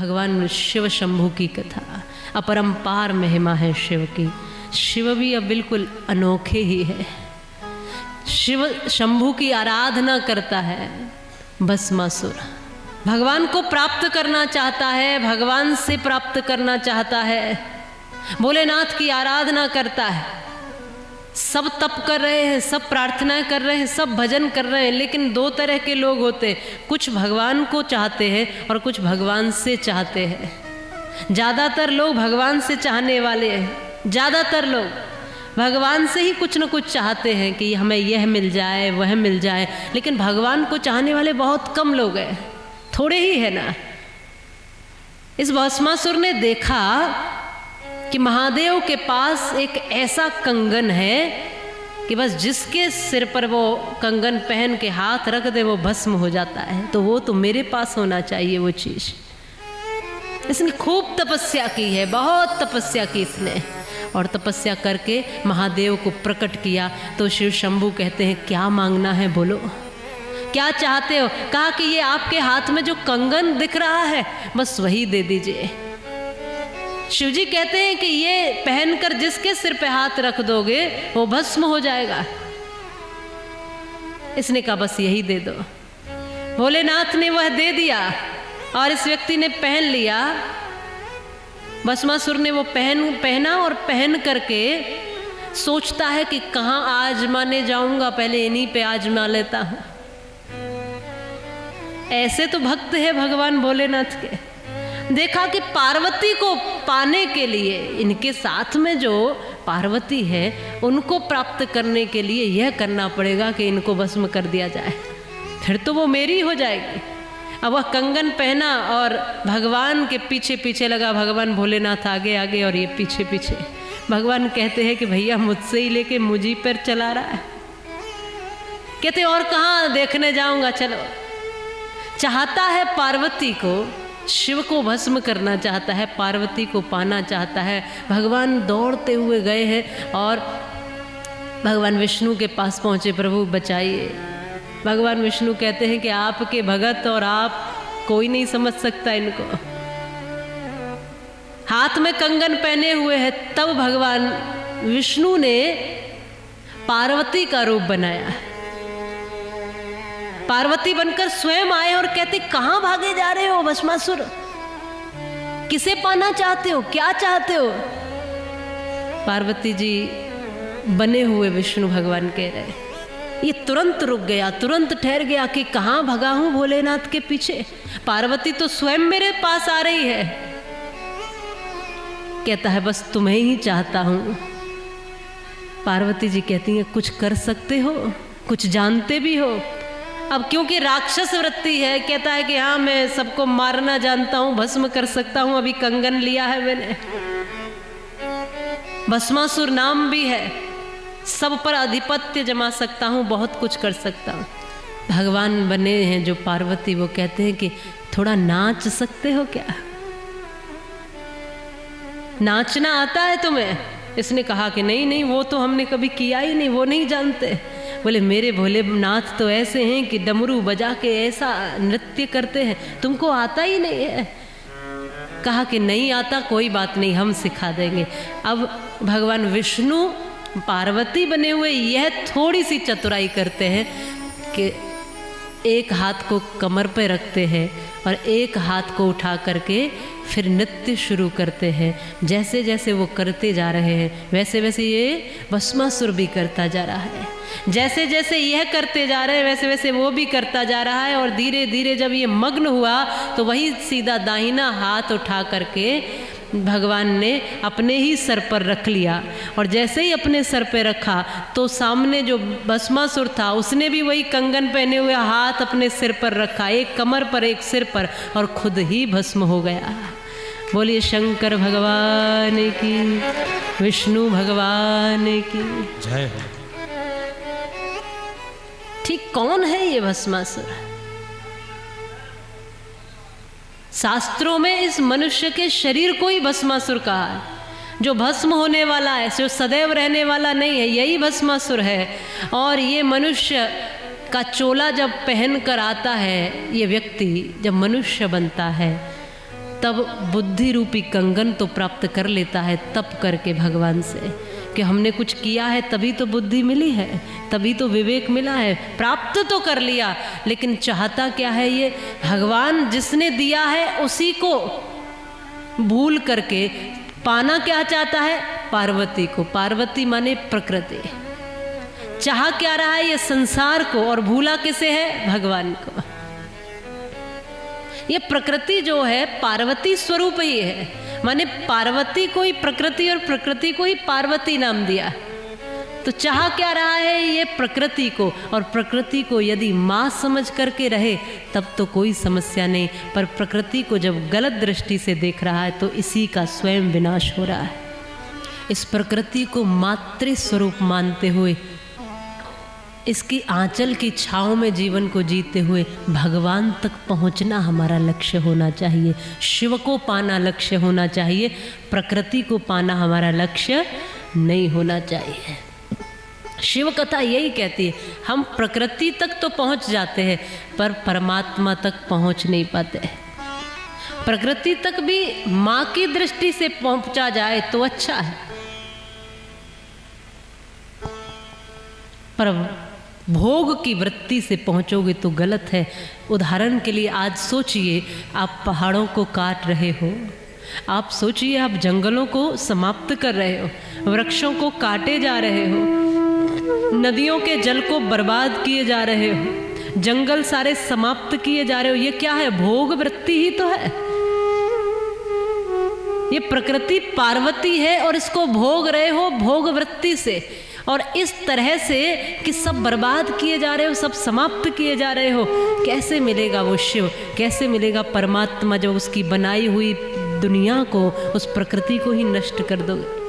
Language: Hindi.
भगवान शिव शंभू की कथा, अपरंपार महिमा है शिव की। शिव भी अब बिल्कुल अनोखे ही है। शिव शंभू की आराधना करता है भस्मासुर, भगवान को प्राप्त करना चाहता है, भगवान से प्राप्त करना चाहता है, भोलेनाथ की आराधना करता है। सब तप कर रहे हैं, सब प्रार्थनाएं कर रहे हैं, सब भजन कर रहे हैं, लेकिन दो तरह के लोग होते हैं, कुछ भगवान को चाहते हैं और कुछ भगवान से चाहते हैं। ज़्यादातर लोग भगवान से चाहने वाले हैं, ज़्यादातर लोग भगवान से ही कुछ न कुछ चाहते हैं कि हमें यह मिल जाए वह मिल जाए, लेकिन भगवान को चाहने वाले बहुत कम लोग हैं, थोड़े ही है ना। इस भस्मासुर ने देखा कि महादेव के पास एक ऐसा कंगन है कि बस जिसके सिर पर वो कंगन पहन के हाथ रख दे वो भस्म हो जाता है, तो वो तो मेरे पास होना चाहिए वो चीज़। इसने खूब तपस्या की है, बहुत तपस्या की इसने, और तपस्या करके महादेव को प्रकट किया। तो शिव शंभू कहते हैं क्या मांगना है बोलो, क्या चाहते हो? कहा कि ये आपके हाथ में जो कंगन दिख रहा है बस वही दे दीजिए। शिवजी कहते हैं कि ये पहनकर जिसके सिर पे हाथ रख दोगे वो भस्म हो जाएगा। इसने कहा बस यही दे दो। भोलेनाथ ने वह दे दिया और इस व्यक्ति ने पहन लिया। भस्मासुर ने वो पहना और पहन करके सोचता है कि कहाँ आजमाने जाऊंगा, पहले इन्हीं पे आजमा लेता हूं। ऐसे तो भक्त है भगवान भोलेनाथ के। देखा कि पार्वती को पाने के लिए, इनके साथ में जो पार्वती है उनको प्राप्त करने के लिए यह करना पड़ेगा कि इनको भस्म कर दिया जाए, फिर तो वो मेरी हो जाएगी। अब वह कंगन पहना और भगवान के पीछे पीछे लगा, भगवान भोलेनाथ आगे आगे और ये पीछे पीछे। भगवान कहते हैं कि भैया मुझसे ही लेके मुझी पर चला रहा है। कहते और कहाँ देखने जाऊंगा, चलो। चाहता है पार्वती को, शिव को भस्म करना चाहता है, पार्वती को पाना चाहता है। भगवान दौड़ते हुए गए हैं और भगवान विष्णु के पास पहुँचे, प्रभु बचाइए। भगवान विष्णु कहते हैं कि आपके भगत और आप, कोई नहीं समझ सकता इनको। हाथ में कंगन पहने हुए है, तब भगवान विष्णु ने पार्वती का रूप बनाया। पार्वती बनकर स्वयं आए और कहते कहाँ भागे जा रहे हो भस्मासुर, किसे पाना चाहते हो, क्या चाहते हो? पार्वती जी बने हुए विष्णु भगवान कह रहे। ये तुरंत रुक गया, तुरंत ठहर गया कि कहाँ भगा हूं भोलेनाथ के पीछे, पार्वती तो स्वयं मेरे पास आ रही है। कहता है बस तुम्हें ही चाहता हूं। पार्वती जी कहती हैं कुछ कर सकते हो, कुछ जानते भी हो? अब क्योंकि राक्षस वृत्ति है, कहता है कि हाँ मैं सबको मारना जानता हूँ, भस्म कर सकता हूँ, अभी कंगन लिया है मैंने, भस्मासुर नाम भी है, सब पर आधिपत्य जमा सकता हूँ, बहुत कुछ कर सकता हूँ। भगवान बने हैं जो पार्वती, वो कहते हैं कि थोड़ा नाच सकते हो क्या, नाचना आता है तुम्हें? इसने कहा कि नहीं नहीं वो तो हमने कभी किया ही नहीं, वो नहीं जानते। बोले मेरे भोलेनाथ तो ऐसे हैं कि डमरू बजा के ऐसा नृत्य करते हैं, तुमको आता ही नहीं है। कहा कि नहीं आता, कोई बात नहीं हम सिखा देंगे। अब भगवान विष्णु पार्वती बने हुए यह थोड़ी सी चतुराई करते हैं कि एक हाथ को कमर पे रखते हैं और एक हाथ को उठा करके फिर नृत्य शुरू करते हैं। जैसे जैसे वो करते जा रहे हैं वैसे वैसे ये भस्मासुर भी करता जा रहा है, जैसे जैसे यह करते जा रहे हैं वैसे वैसे वो भी करता जा रहा है। और धीरे धीरे जब ये मग्न हुआ तो वही सीधा दाहिना हाथ उठा करके भगवान ने अपने ही सर पर रख लिया। और जैसे ही अपने सर पर रखा तो सामने जो भस्मासुर था उसने भी वही कंगन पहने हुए हाथ अपने सिर पर रखा, एक कमर पर एक सिर पर, और खुद ही भस्म हो गया। बोलिए शंकर भगवान की, विष्णु भगवान की जय हो। ठीक कौन है ये भस्मासुर? शास्त्रों में इस मनुष्य के शरीर को ही भस्मासुर कहा है, जो भस्म होने वाला है, जो सदैव रहने वाला नहीं है, यही भस्मासुर है। और ये मनुष्य का चोला जब पहन कर आता है, ये व्यक्ति जब मनुष्य बनता है तब बुद्धि रूपी कंगन तो प्राप्त कर लेता है तप करके भगवान से, कि हमने कुछ किया है तभी तो बुद्धि मिली है, तभी तो विवेक मिला है, प्राप्त तो कर लिया, लेकिन चाहता क्या है ये? भगवान जिसने दिया है उसी को भूल करके पाना क्या चाहता है? पार्वती को। पार्वती माने प्रकृति। चाह क्या रहा है? ये संसार को, और भूला किसे है? भगवान को। ये प्रकृति जो है पार्वती स्वरूप ही है, माने पार्वती को ही प्रकृति और प्रकृति को ही पार्वती नाम दिया। तो चाह क्या रहा है? ये प्रकृति को, और प्रकृति को यदि माँ समझ करके रहे तब तो कोई समस्या नहीं, पर प्रकृति को जब गलत दृष्टि से देख रहा है तो इसी का स्वयं विनाश हो रहा है। इस प्रकृति को मातृ स्वरूप मानते हुए, इसकी आंचल की छाँव में जीवन को जीते हुए भगवान तक पहुंचना हमारा लक्ष्य होना चाहिए। शिव को पाना लक्ष्य होना चाहिए, प्रकृति को पाना हमारा लक्ष्य नहीं होना चाहिए। शिव कथा यही कहती है, हम प्रकृति तक तो पहुंच जाते हैं पर परमात्मा तक पहुंच नहीं पाते। प्रकृति तक भी माँ की दृष्टि से पहुंचा जाए तो अच्छा है, पर भोग की वृत्ति से पहुंचोगे तो गलत है। उदाहरण के लिए आज सोचिए, आप पहाड़ों को काट रहे हो, आप सोचिए आप जंगलों को समाप्त कर रहे हो, वृक्षों को काटे जा रहे हो, नदियों के जल को बर्बाद किए जा रहे हो, जंगल सारे समाप्त किए जा रहे हो। ये क्या है? भोग वृत्ति ही तो है। ये प्रकृति पार्वती है और इसको भोग रहे हो भोग वृत्ति से, और इस तरह से कि सब बर्बाद किए जा रहे हो, सब समाप्त किए जा रहे हो। कैसे मिलेगा वो शिव? कैसे मिलेगा परमात्मा जब उसकी बनाई हुई दुनिया को, उस प्रकृति को ही नष्ट कर दोगे?